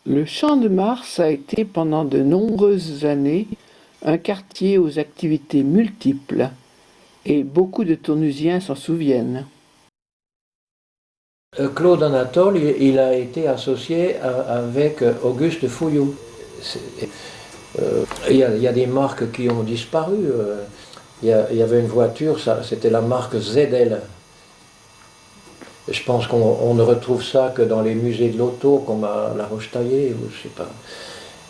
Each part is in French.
Le Champ de Mars a été pendant de nombreuses années un quartier aux activités multiples et beaucoup de Tournusiens s'en souviennent. Claude Anatole, il a été associé avec Auguste Fouillou. Il y a des marques qui ont disparu. Il y avait une voiture, c'était la marque ZL. Je pense qu'on ne retrouve ça que dans les musées de l'auto, comme à La Roche-Taillée, ou je sais pas.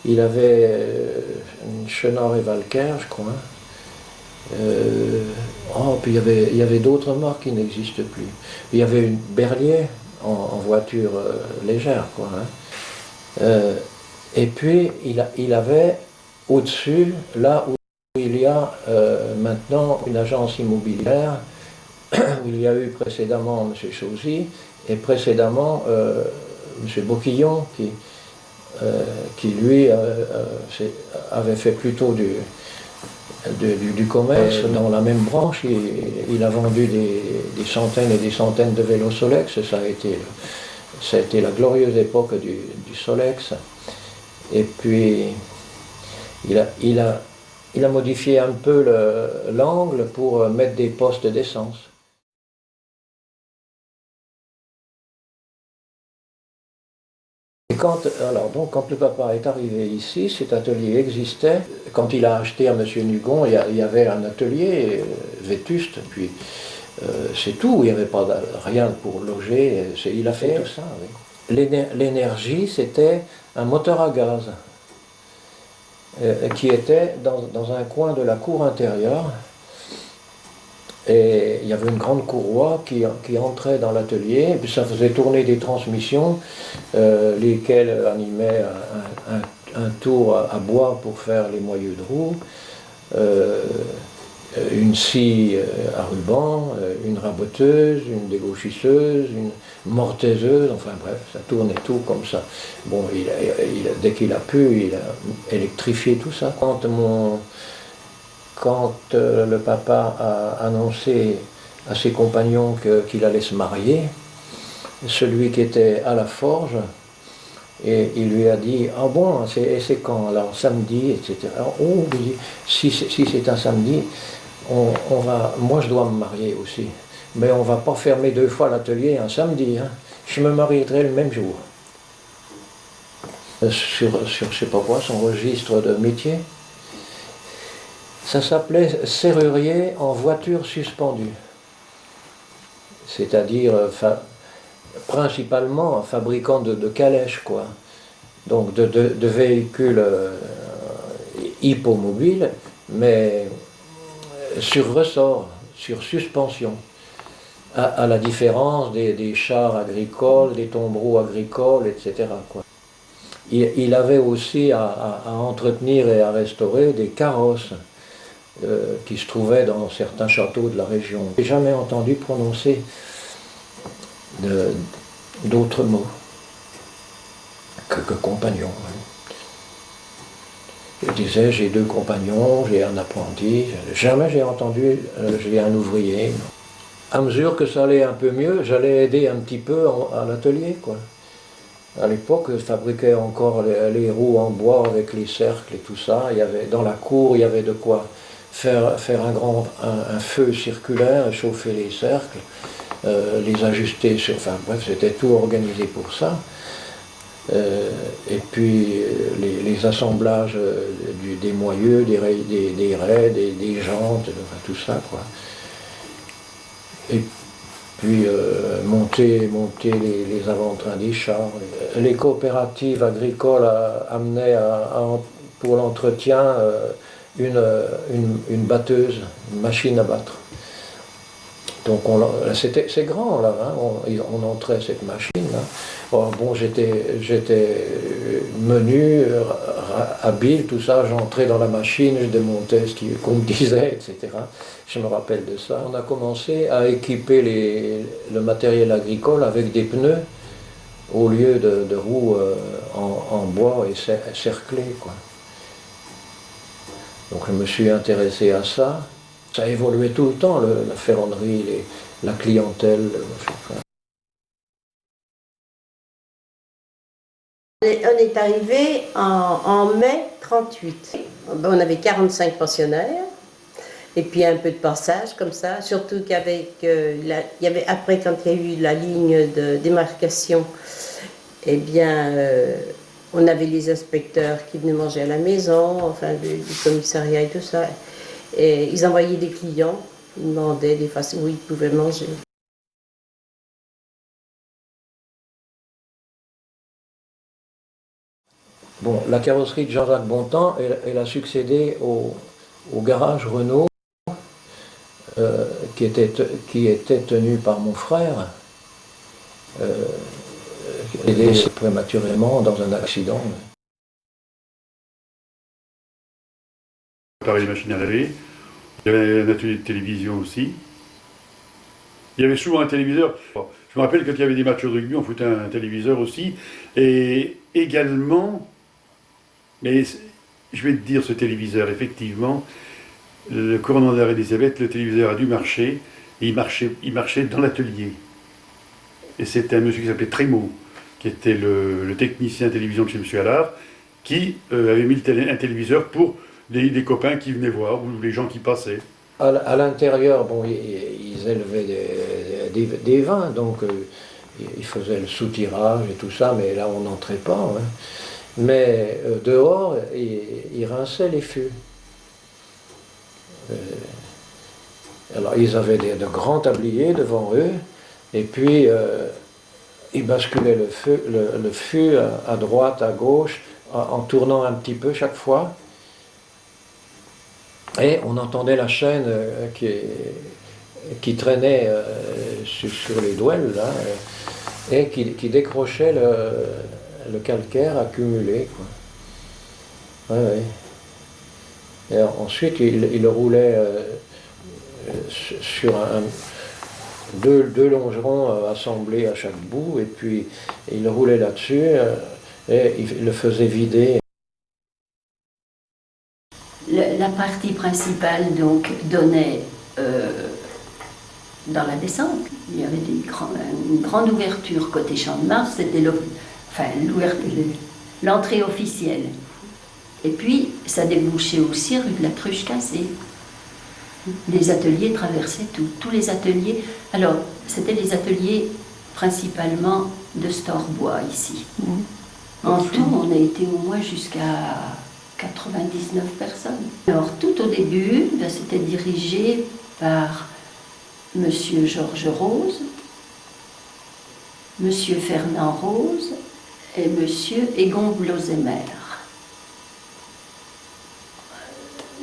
Il avait une Chenard et Valcaire, je crois. Puis il y avait d'autres marques qui n'existent plus. Il y avait une Berlier en voiture légère, quoi. Hein. Euh, et puis il avait au-dessus, là où il y a maintenant une agence immobilière, où il y a eu précédemment M. Chauzy et précédemment M. Boquillon qui lui avait fait plutôt du commerce dans la même branche. Il a vendu des centaines et des centaines de vélos Solex. Ça a été la glorieuse époque du Solex. Et puis il a modifié un peu l'angle pour mettre des postes d'essence. Et quand le papa est arrivé ici, cet atelier existait. Quand il a acheté à M. Nugon, il y avait un atelier vétuste, puis c'est tout, il n'y avait pas rien pour loger, il a fait tout ça. Oui. L'énergie, c'était un moteur à gaz qui était dans un coin de la cour intérieure. Et il y avait une grande courroie qui entrait dans l'atelier, et puis ça faisait tourner des transmissions, lesquelles animaient un tour à bois pour faire les moyeux de roue, euh, une scie à ruban, une raboteuse, une dégauchisseuse, une mortaiseuse, enfin bref, ça tournait tout comme ça. Bon, dès qu'il a pu, il a électrifié tout ça. Quand le papa a annoncé à ses compagnons qu'il allait se marier, celui qui était à la forge, et il lui a dit « Ah bon, c'est quand? Alors samedi, etc. » Alors, oh, il dit « Si c'est un samedi, moi je dois me marier aussi. Mais on ne va pas fermer deux fois l'atelier un samedi. Hein. Je me marierai le même jour. » Sur je ne sais pas quoi, son registre de métier. Ça s'appelait serrurier en voiture suspendue. C'est-à-dire principalement un fabricant de calèches, quoi. Donc de véhicules hippomobiles, mais sur ressort, sur suspension. À la différence des chars agricoles, des tombereaux agricoles, etc. Quoi. Il avait aussi à entretenir et à restaurer des carrosses qui se trouvaient dans certains châteaux de la région. Je n'ai jamais entendu prononcer d'autres mots que compagnon. Je disais, j'ai deux compagnons, j'ai un apprenti. Jamais j'ai entendu, j'ai un ouvrier. À mesure que ça allait un peu mieux, j'allais aider un petit peu à l'atelier, quoi. À l'époque, je fabriquais encore les roues en bois avec les cercles et tout ça. Dans la cour, il y avait de quoi faire un feu circulaire, chauffer les cercles, les ajuster. Enfin bref, c'était tout organisé pour ça. Et puis les assemblages des moyeux, des raies, des jantes, enfin, tout ça, quoi. Et puis monter les avant-trains des chars. Les coopératives agricoles amenaient pour l'entretien une batteuse, une machine à battre. Donc c'est grand là, hein, on entrait cette machine là. Bon, j'étais menu, habile, tout ça, j'entrais dans la machine, je démontais qu'on me disait, etc. Je me rappelle de ça. On a commencé à équiper le matériel agricole avec des pneus au lieu de roues en bois et cerclées, quoi. Donc je me suis intéressé à ça. Ça a évolué tout le temps, la ferronnerie, la clientèle. On est arrivé en mai 38. On avait 45 pensionnaires. Et puis un peu de passage comme ça, surtout qu'avec, il y avait après quand il y a eu la ligne de démarcation, eh bien, on avait les inspecteurs qui venaient manger à la maison, enfin du commissariat et tout ça. Et ils envoyaient des clients, ils demandaient des fois où ils pouvaient manger. Bon, la carrosserie de Jean-Jacques Bontemps, elle a succédé au garage Renault, qui était tenu par mon frère, qui est décédé prématurément dans un accident. Préparer les machines à laver. Il y avait un atelier de télévision aussi. Il y avait souvent un téléviseur. Je me rappelle quand il y avait des matchs de rugby, on foutait un téléviseur aussi. Et également, mais je vais te dire ce téléviseur, effectivement, le commandant d'arrêt d'Elisabeth, le téléviseur a dû marcher, et il marchait dans l'atelier. Et c'était un monsieur qui s'appelait Trémaud, qui était le technicien télévision de chez M. Allard, qui avait mis un téléviseur pour des copains qui venaient voir, ou les gens qui passaient. À l'intérieur, bon, ils élevaient des vins, donc ils faisaient le soutirage et tout ça, mais là on n'entrait pas. Hein. Mais dehors, ils rinçaient les fûts. Alors ils avaient de grands tabliers devant eux, et puis ils basculaient le fût à droite, à gauche, en tournant un petit peu chaque fois. Et on entendait la chaîne qui traînait sur les douelles, là, et qui décrochait le calcaire accumulé, quoi. Ouais, ouais. Et ensuite, il roulait sur deux longerons assemblés à chaque bout, et puis il roulait là-dessus, et il le faisait vider. La partie principale donc donnait dans la descente. Il y avait une grande ouverture côté Champ de Mars, c'était l'entrée officielle. Et puis ça débouchait aussi rue de la Cruche Cassée. Les ateliers traversaient tous les ateliers. Alors c'était les ateliers principalement de Storbois ici. En tout, on a été au moins jusqu'à 99 personnes. Alors tout au début, c'était dirigé par Monsieur Georges Rose, Monsieur Fernand Rose et Monsieur Egon Blosemer.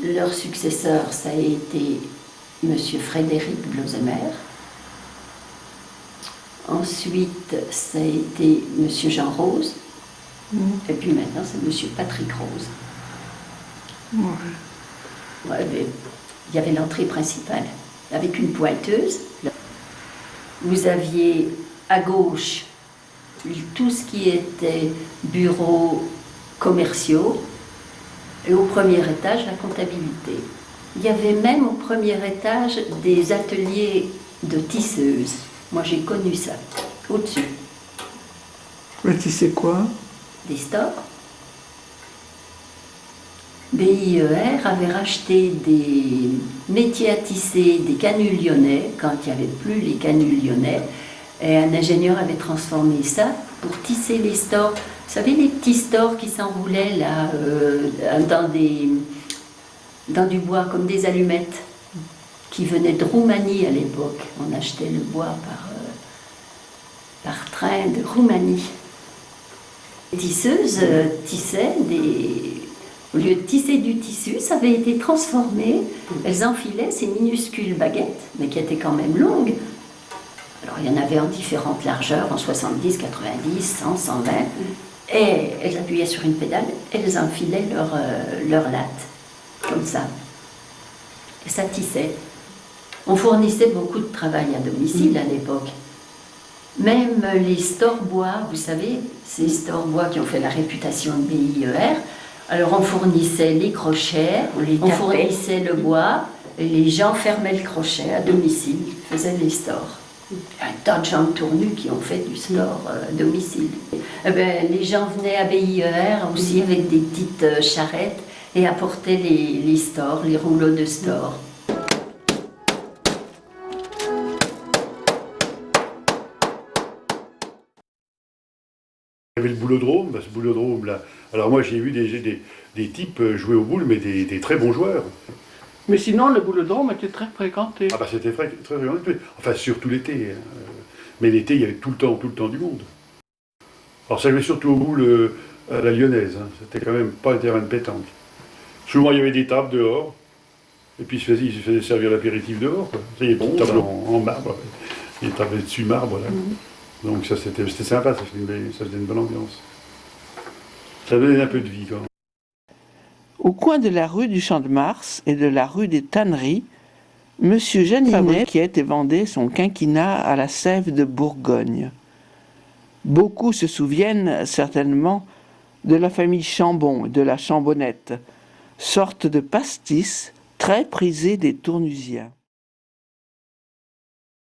Leur successeur, ça a été Monsieur Frédéric Blosemer. Ensuite, ça a été Monsieur Jean Rose. Et puis maintenant, c'est Monsieur Patrick Rose. Ouais, mais il y avait l'entrée principale avec une pointeuse. Vous aviez à gauche tout ce qui était bureaux commerciaux et au premier étage la comptabilité. Il y avait même au premier étage des ateliers de tisseuses. Moi j'ai connu ça, au-dessus. Mais tu sais quoi? Des stores. BIER avait racheté des métiers à tisser, des canuts lyonnais, quand il n'y avait plus les canuts lyonnais, et un ingénieur avait transformé ça pour tisser les stores. Vous savez, les petits stores qui s'enroulaient là, dans du bois, comme des allumettes, qui venaient de Roumanie à l'époque. On achetait le bois par train de Roumanie. Les tisseuses tissaient au lieu de tisser du tissu, ça avait été transformé. Elles enfilaient ces minuscules baguettes, mais qui étaient quand même longues. Alors il y en avait en différentes largeurs, en 70, 90, 100, 120. Et elles appuyaient sur une pédale, elles enfilaient leur latte, comme ça. Et ça tissait. On fournissait beaucoup de travail à domicile à l'époque. Même les Storbois, vous savez, ces Storbois qui ont fait la réputation de BIER, alors on fournissait les crochets, on fournissait le bois, et les gens fermaient le crochet à domicile, faisaient les stores. Un tas de gens de Tournu qui ont fait du sport à domicile. Eh ben, les gens venaient à BIER aussi avec des petites charrettes et apportaient les stores, les rouleaux de stores. Il y avait le boulodrome, ce boulodrome là. Alors moi j'ai vu des types jouer au boule, mais des très bons joueurs. Mais sinon, le boulodrome était très fréquenté. Ah bah c'était très fréquenté. Enfin surtout l'été. Mais l'été il y avait tout le temps du monde. Alors ça jouait surtout au boule à la lyonnaise. Hein. C'était quand même pas un terrain de pétanque. Souvent il y avait des tables dehors. Et puis ils se faisaient servir l'apéritif dehors. Quoi. Il y a des petites tables en marbre. Des tables dessus marbre là. Donc ça c'était sympa, ça faisait une bonne ambiance. Ça donnait un peu de vie quand même. Au coin de la rue du Champ de Mars et de la rue des Tanneries, M. Janinet fabriquait et vendait son quinquina à la sève de Bourgogne. Beaucoup se souviennent certainement de la famille Chambon et de la Chambonnette, sorte de pastis très prisée des Tournusiens.